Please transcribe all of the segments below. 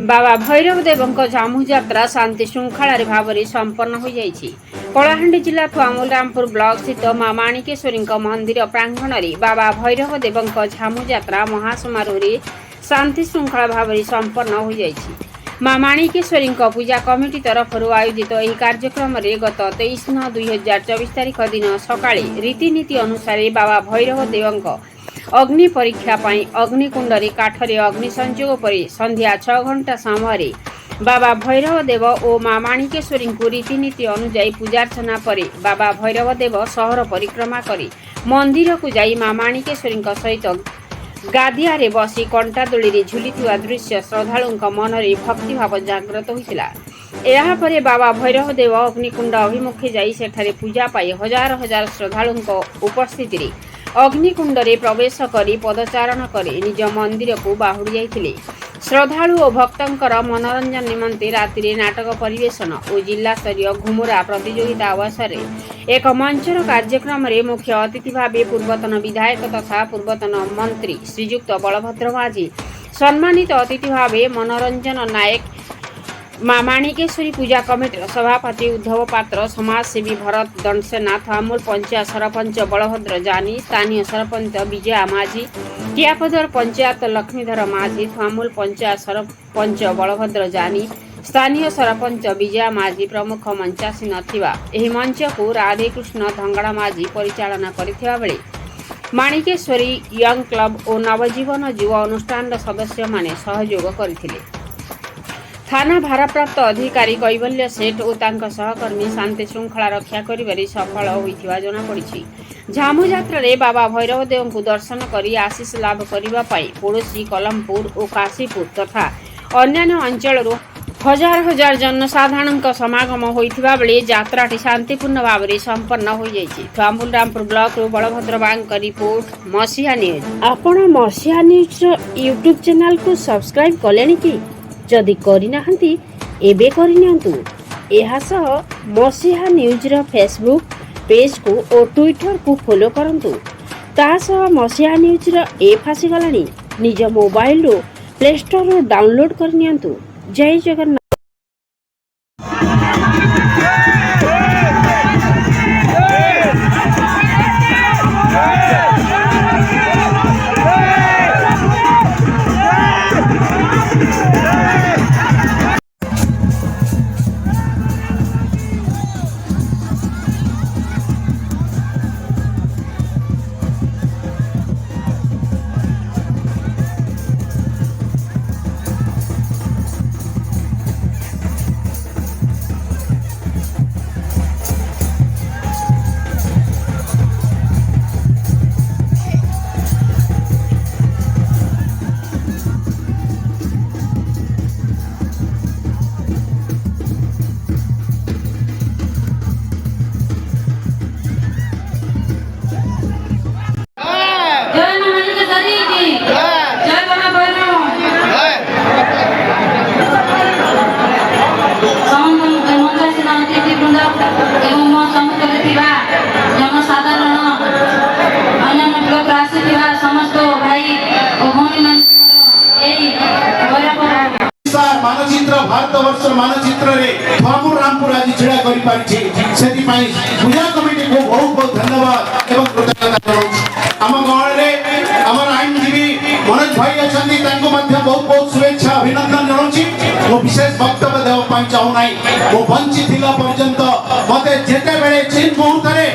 बाबा भैरव देवଙ୍କ ଝାମୁ ଯାତ୍ରା ଶାନ୍ତି ଶୃଙ୍ଖଳାରେ ଭାବରେ ସମ୍ପନ୍ନ ହୋଇଯାଇଛି। କଳାହାଣ୍ଡି ଜିଲ୍ଲା ଥୁଆମୁଲରାମପୁର ବ୍ଲକ ସ୍ଥିତ ମା ମାଣିକେଶ୍ୱରୀଙ୍କ ମନ୍ଦିର ପ୍ରାଙ୍ଗଣରେ ବାବା ଭୈରବ ଦେବଙ୍କ ଝାମୁ ଯାତ୍ରା ମହାସମାରୋହରେ ଶାନ୍ତି ଶୃଙ୍ଖଳା ଭାବରେ ସମ୍ପନ୍ନ ହୋଇଯାଇଛି। ମା ମାଣିକେଶ୍ୱରୀଙ୍କ ପୂଜା କମିଟି ତରଫରୁ ଆୟୋଜିତ ଏହି କାର୍ଯ୍ୟକ୍ରମରେ ଗତ 23/9/2024 ତାରିଖ ଦିନ ସକାଳେ ରୀତିନୀତି ଅନୁସାରେ ବାବା ଭୈରବ ଦେବଙ୍କ अग्नि परीक्षा अग्निकुंड काठरे अग्नि संयोग पर संध्या 6 घंटा समय बाबा भैरव देव और माँ माणिकेश्वरी को रीतिनीति अनुजाई पूजार्चना पर बाबा भैरव देव सहर परिक्रमा कर मंदिर को जाई माँ माणिकेश्वरी सहित गादिया रे बसी कंटा दोली झुली दृश्य श्रद्धालु मन में भक्तिभाव जागृत होता। यापर बाबा भैरव देव अग्निकुंड अभिमुखे जाई सेठारे पूजा पाई हजार हजार श्रद्धालु उपस्थिति अग्निकुंडे प्रवेश करी पदचारण कर निज मंदिर को बाहुड़ी जाइथिले। श्रद्धालु और भक्तंकर मनोरंजन निमंते राति नाटक परिवेशन और जिला स्तरीय घुमुरा प्रतियोगिता अवसर एक मंचर कार्यक्रम रे मुख्य अतिथि भाव पूर्वतन विधायक तथा पूर्वतन मंत्री श्रीजुक्त बलभद्र माझी, सम्मानित अतिथि भाव मनोरंजन नायक, माँ माणिकेश्वरी पूजा कमिटी सभापति उद्धव पात्र, समाजसेवी भरत दंडसेना, थामुल पंचायत सरपंच बलभद्र जानी, स्थानीय सरपंच विजया माझी, टियापदर पंचायत लक्ष्मीधर माझी, थामुल पंचायत सरपंच बलभद्र जानी, स्थानीय सरपंच विजया माझी प्रमुख मंचासीन थिबा एही मंच को राधेकृष्ण धंगड़ा माझी परिचालना करिथिबा बेले माणिकेश्वरी यंग क्लब और नवजीवन युवा अनुष्ठान सदस्य माने सहयोग करथिले। थाना भारप्राप्त अधिकारी कैवल्य सेठ और तांका सहकर्मी शांति श्रृंखला रक्षा करिबारे सफल होइथिबा जଣା पड़िछि। झामु यात्रा रे बाबा भैरव देव को दर्शन करी आशीष लाभ करिबा पाई पड़ोसी कलमपुर और काशीपुर तथा अन्य अंचल हजार हजार जनसाधारण समागम होइथिबा बेले यात्राटी शांतिपूर्ण भाव में संपन्न हो जाइछि। ଥୁଆମୁଲରାମपुर ब्लॉक रो बलभद्र बांक रिपोर्ट मसीहा न्यूज। आपण मसीहा न्यूज यूट्यूब चैनल को सब्सक्राइब कलेनि कि जदि करिनाहंती एबे करिनियंतु। एहा सह मसीहा न्यूज रो फेसबुक पेज को और ट्विटर को फॉलो करंतु। ता सह मसीहा न्यूज रो ऐप आसीगलानी निज मोबाइल रो प्ले स्टोर रो डाउनलोड करनियंतु। जय जगन्नाथ। मानचित्र भारतवर्ष मानचित्र रे ଥୁଆମୁଲରାମपुर आज छिड़ा करि पारिछि सेति पई पूजा कमिटी को बहुत बहुत धन्यवाद एवं कृतज्ञता जनाउछि। हम गाँव रे हमर आईनजीवी मनोज भाई अछंती तांको मध्य बहुत बहुत शुभेच्छा अभिनंदन जनाउछि। मो विशेष वक्तव्य देव पई चाहू नै। मो वंचित थिला पर्यंत मते जेते बेले चिन मुहूर्त रे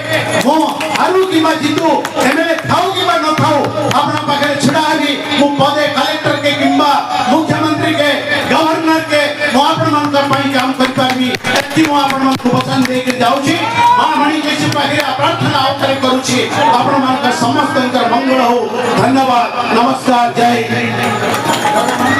मो हारू किबा जितु एमएलए थाउ किबा न थाउ आपना पाखरे छिड़ा आबी मो पदे कलेक्टर के किबा मुख्यमंत्री के गवर्नर के मो आपण मन पई काम करि पारबी एति मो आपण मन को वचन दे के जाउछि। मां माणिकेश्वरी पाखरे प्रार्थना आवतरे करूछि आपण मन का समस्त मंगल हो। धन्यवाद, नमस्कार, जय।